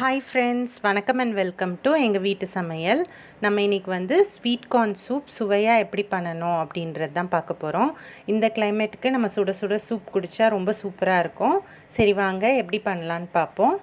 Hi friends, வணக்கம் and welcome to எங்கள் வீட்டு சமையல். நம்ம இன்றைக்கி வந்து ஸ்வீட் கார்ன் சூப் சுவையாக எப்படி பண்ணணும் அப்படின்றது தான் பார்க்க போகிறோம். இந்த கிளைமேட்டுக்கு நம்ம சுட சுட சூப் குடித்தா ரொம்ப சூப்பராக இருக்கும். சரி வாங்க எப்படி பண்ணலான்னு பார்ப்போம்.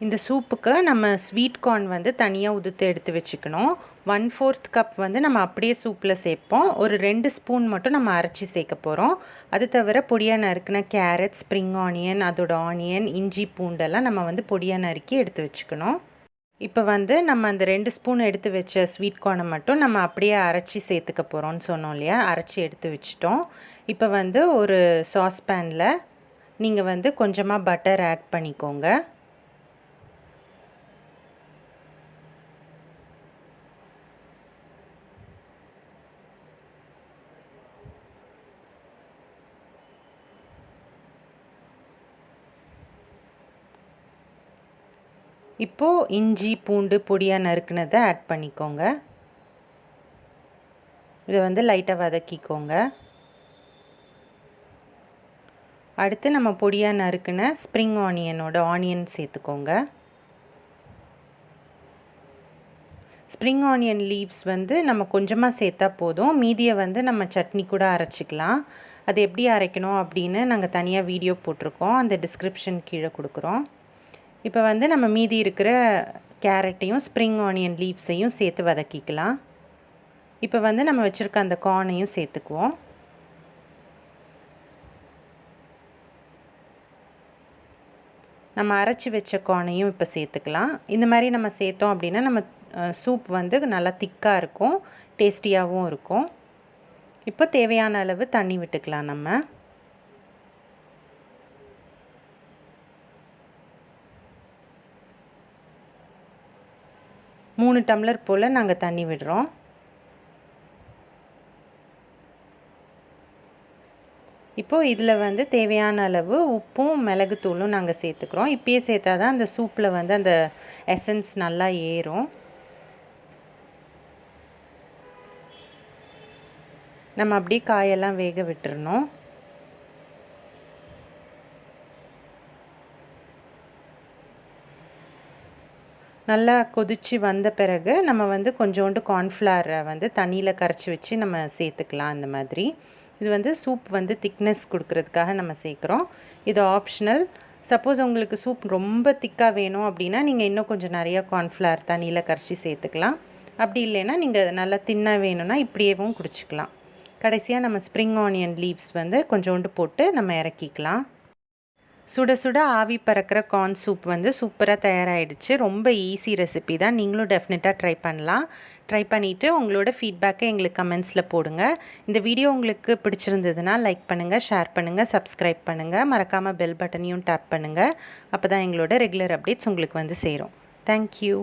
இந்த சூப்புக்கு நம்ம ஸ்வீட் கார்ன் வந்து தனியாக உதுத்து எடுத்து வச்சுக்கணும். 1/4 கப் வந்து நம்ம அப்படியே சூப்பில் சேர்ப்போம். ஒரு 2 ஸ்பூன் மட்டும் நம்ம அரைச்சி சேர்க்க போகிறோம். அது தவிர பொடியாக நறுக்கின கேரட், ஸ்ப்ரிங் ஆனியன், அதோட ஆனியன், இஞ்சி, பூண்டெல்லாம் நம்ம வந்து பொடியாக நறுக்கி எடுத்து வச்சுக்கணும். இப்போ வந்து நம்ம அந்த 2 ஸ்பூன் எடுத்து வச்ச ஸ்வீட் கார்னை மட்டும் நம்ம அப்படியே அரைச்சி சேர்த்துக்க போகிறோம்னு சொன்னோம் இல்லையா, அரைச்சி எடுத்து வச்சிட்டோம். இப்போ வந்து ஒரு சாஸ்பேனில் நீங்கள் வந்து கொஞ்சமாக பட்டர் ஆட் பண்ணிக்கோங்க. இப்போது இஞ்சி, பூண்டு பொடியாக நறுக்குனதை ஆட் பண்ணிக்கோங்க. இதை வந்து லைட்டாக வதக்கிக்கோங்க. அடுத்து நம்ம பொடியாக நறுக்குன ஸ்ப்ரிங் ஆனியன் சேர்த்துக்கோங்க. ஸ்ப்ரிங் ஆனியன் லீவ்ஸ் வந்து நம்ம கொஞ்சமாக சேர்த்தா போதும். மீதியை வந்து நம்ம சட்னி கூட அரைச்சிக்கலாம். அது எப்படி அரைக்கணும் அப்படின்னு நாங்கள் தனியாக வீடியோ போட்டிருக்கோம், அந்த டிஸ்கிரிப்ஷன் கீழே கொடுக்குறோம். இப்போ வந்து நம்ம மீதி இருக்கிற கேரட்டையும் ஸ்ப்ரிங் ஆனியன் லீவ்ஸையும் சேர்த்து வதக்கிக்கலாம். இப்போ வந்து நம்ம வச்சுருக்க அந்த கார்னையும் சேர்த்துக்குவோம். நம்ம அரைச்சி வச்ச கார்னையும் இப்போ சேர்த்துக்கலாம். இந்த மாதிரி நம்ம சேர்த்தோம் அப்படின்னா நம்ம சூப் வந்து நல்லா திக்காக இருக்கும், டேஸ்டியாகவும் இருக்கும். இப்போ தேவையான அளவு தண்ணி விட்டுக்கலாம். நம்ம 3 டம்ளர் போல் நாங்கள் தண்ணி விடுறோம். இப்போது இதில் வந்து தேவையான அளவு உப்பும் மிளகுத்தூளும் நாங்கள் சேர்த்துக்கிறோம். இப்பயே சேர்த்தா தான் அந்த சூப்பில் வந்து அந்த எசன்ஸ் நல்லா ஏறும். நம்ம அப்படியே காயெல்லாம் வேக விட்டுறணும். நல்லா கொதித்து வந்த பிறகு நம்ம வந்து கொஞ்சோண்டு கார்ன்ஃப்ளவரை வந்து தண்ணியில் கரைச்சி வச்சு நம்ம சேர்த்துக்கலாம். இந்த மாதிரி இது வந்து சூப் வந்து திக்னஸ் கொடுக்கறதுக்காக நம்ம சேர்க்குறோம். இது ஆப்ஷனல். சப்போஸ் உங்களுக்கு சூப் ரொம்ப திக்காக வேணும் அப்படின்னா நீங்கள் இன்னும் கொஞ்சம் நிறையா கார்ன்ஃப்ளவர் தண்ணியில் கரைச்சி சேர்த்துக்கலாம். அப்படி இல்லைன்னா நீங்கள் நல்லா தின்னாக வேணும்னா இப்படியேவும் குடிச்சிக்கலாம். கடைசியாக நம்ம ஸ்ப்ரிங் ஆனியன் லீவ்ஸ் வந்து கொஞ்சோண்டு போட்டு நம்ம இறக்கிக்கலாம். சுட சுட ஆவி பறக்கிற கார்ன் சூப் வந்து சூப்பராக தயாராகிடுச்சு. ரொம்ப ஈஸி ரெசிபி தான். நீங்களும் டெஃபினட்டாக ட்ரை பண்ணலாம். ட்ரை பண்ணிவிட்டு உங்களோட ஃபீட்பேக்கை எங்களுக்கு கமெண்ட்ஸில் போடுங்க. இந்த வீடியோ உங்களுக்கு பிடிச்சிருந்ததுன்னா லைக் பண்ணுங்கள், ஷேர் பண்ணுங்கள், சப்ஸ்கிரைப் பண்ணுங்கள். மறக்காமல் பெல் பட்டனையும் டேப் பண்ணுங்கள். அப்போ தான் எங்களோட ரெகுலர் அப்டேட்ஸ் உங்களுக்கு வந்து சேரும். தேங்க்யூ.